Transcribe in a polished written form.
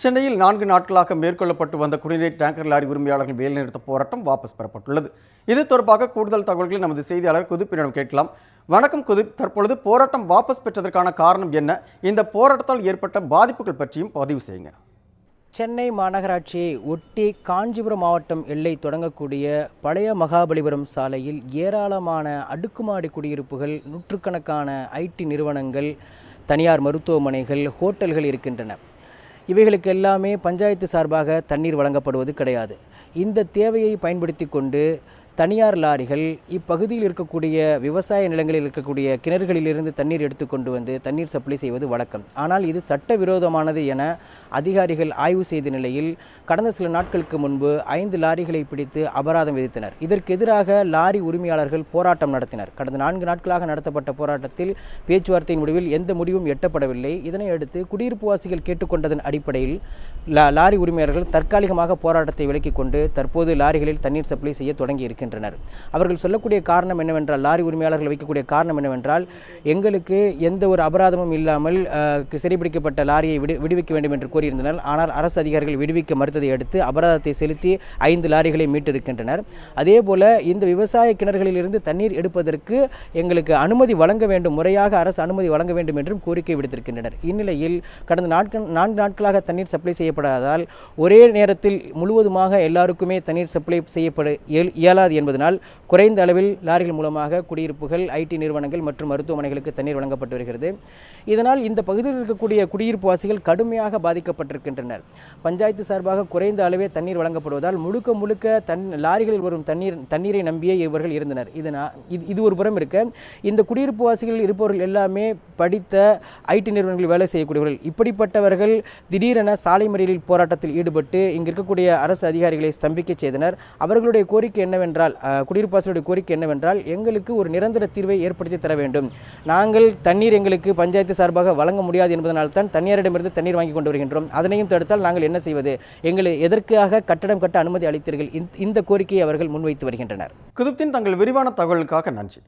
சென்னையில் 4 நாட்களாக மேற்கொள்ளப்பட்டு வந்த குடிநீர் டேங்கர் லாரி உரிமையாளர்கள் வேலைநிறுத்த போராட்டம் வாபஸ் பெறப்பட்டுள்ளது. இது தொடர்பாக கூடுதல் தகவல்களை நமது செய்தியாளர் குதிப்பிடம் கேட்கலாம். வணக்கம் குதிப், தற்பொழுது போராட்டம் வாபஸ் பெற்றதற்கான காரணம் என்ன? இந்த போராட்டத்தால் ஏற்பட்ட பாதிப்புகள் பற்றியும் பதிவு செய்யுங்க. சென்னை மாநகராட்சியை ஒட்டி காஞ்சிபுரம் மாவட்டம் எல்லை தொடங்கக்கூடிய பழைய மகாபலிபுரம் சாலையில் ஏராளமான அடுக்குமாடி குடியிருப்புகள், நூற்றுக்கணக்கான ஐடி நிறுவனங்கள், தனியார் மருத்துவமனைகள், ஹோட்டல்கள் இருக்கின்றன. இவைகளுக்கு எல்லாமே பஞ்சாயத்து சார்பாக தண்ணீர் வழங்கப்படுவது கிடையாது. இந்த தேவையை பயன்படுத்தி கொண்டு தனியார் லாரிகள் இப்பகுதியில் இருக்கக்கூடிய விவசாய நிலங்களில் இருக்கக்கூடிய கிணறுகளிலிருந்து தண்ணீர் எடுத்துக்கொண்டு வந்து தண்ணீர் சப்ளை செய்வது வழக்கம். ஆனால் இது சட்டவிரோதமானது என அதிகாரிகள் ஆய்வு செய்த நிலையில் கடந்த சில நாட்களுக்கு முன்பு 5 லாரிகளை பிடித்து அபராதம் விதித்தனர். இதற்கு எதிராக லாரி உரிமையாளர்கள் போராட்டம் நடத்தினர். கடந்த 4 நாட்களாக நடத்தப்பட்ட போராட்டத்தில் பேச்சுவார்த்தையின் முடிவில் எந்த முடிவும் எட்டப்படவில்லை. இதனையடுத்து குடியிருப்புவாசிகள் கேட்டுக்கொண்டதன் அடிப்படையில் லாரி உரிமையாளர்கள் தற்காலிகமாக போராட்டத்தை விலக்கிக் கொண்டு தற்போது லாரிகளில் தண்ணீர் சப்ளை செய்ய தொடங்கி இருக்கின்றனர். அவர்கள் சொல்லக்கூடிய காரணம் என்னவென்றால், லாரி உரிமையாளர்கள் வைக்கக்கூடிய காரணம் என்னவென்றால், எங்களுக்கு எந்த ஒரு அபராதமும் இல்லாமல் சிறைபிடிக்கப்பட்ட லாரியை விடுவிக்க வேண்டும் என்று கோரியிருந்தனர். ஆனால் அரசு அதிகாரிகள் விடுவிக்க மறுத்ததை அடுத்து அபராதத்தை செலுத்தி 5 லாரிகளை மீட்டிருக்கின்றனர். அதேபோல இந்த விவசாய கிணறுகளில் இருந்து தண்ணீர் எடுப்பதற்கு எங்களுக்கு அனுமதி வழங்க வேண்டும், முறையாக அரசு அனுமதி வழங்க வேண்டும் என்றும் கோரிக்கை விடுத்திருக்கின்றனர். இந்நிலையில் கடந்த 4 நாட்களாக தண்ணீர் சப்ளை செய்யப்படாததால் ஒரே நேரத்தில் முழுவதுமாக எல்லாருக்குமே தண்ணீர் சப்ளை செய்யப்பட இயலாது என்பதனால் குறைந்த அளவில் லாரிகள் மூலமாக குடியிருப்புகள், ஐடி நிறுவனங்கள் மற்றும் மருத்துவமனைகளுக்கு தண்ணீர் வழங்கப்பட்டு வருகிறது. இதனால் இந்த பகுதியில் இருக்கக்கூடிய குடியிருப்பு வாசிகள் கடுமையாக பாதிக்கப்பட்டிருக்கின்றனர். பஞ்சாயத்து சார்பாக குறைந்த அளவே தண்ணீர் வழங்கப்படுவதால் முழுக்க லாரிகளில் வரும் தண்ணீரை நம்பியே இவர்கள் இருந்தனர். இது ஒரு புறம் இருக்க, இந்த குடியிருப்பு வாசிகள் இருப்பவர்கள் எல்லாமே படித்த ஐடி நிறுவனங்களில் வேலை செய்யக்கூடியவர்கள். இப்படிப்பட்டவர்கள் திடீரென சாலை மறியலில் போராட்டத்தில் ஈடுபட்டு இங்கு இருக்கக்கூடிய அரசு அதிகாரிகளை ஸ்தம்பிக்க செய்தனர். அவர்களுடைய கோரிக்கை என்னவென்றால், குடியிருப்பாசிகளுடைய கோரிக்கை என்னவென்றால், எங்களுக்கு ஒரு நிரந்தர தீர்வை ஏற்படுத்தி தர வேண்டும். நாங்கள் தண்ணீர் எங்களுக்கு பஞ்சாயத்து சார்பாக வழங்க முடியாது என்பதனால் தான் தனியாரிடமிருந்து தண்ணீர் வாங்கி கொண்டு வருகின்றோம். அதனையும் தடுத்தால் நாங்கள் என்ன செய்வது? எங்களை எதற்காக கட்டடம் கட்ட அனுமதி அளித்தீர்கள்? இந்த கோரிக்கையை அவர்கள் முன்வைத்து வருகின்றனர். குதுப்தீன், தங்கள் விரிவான தகவலுக்காக நன்றி.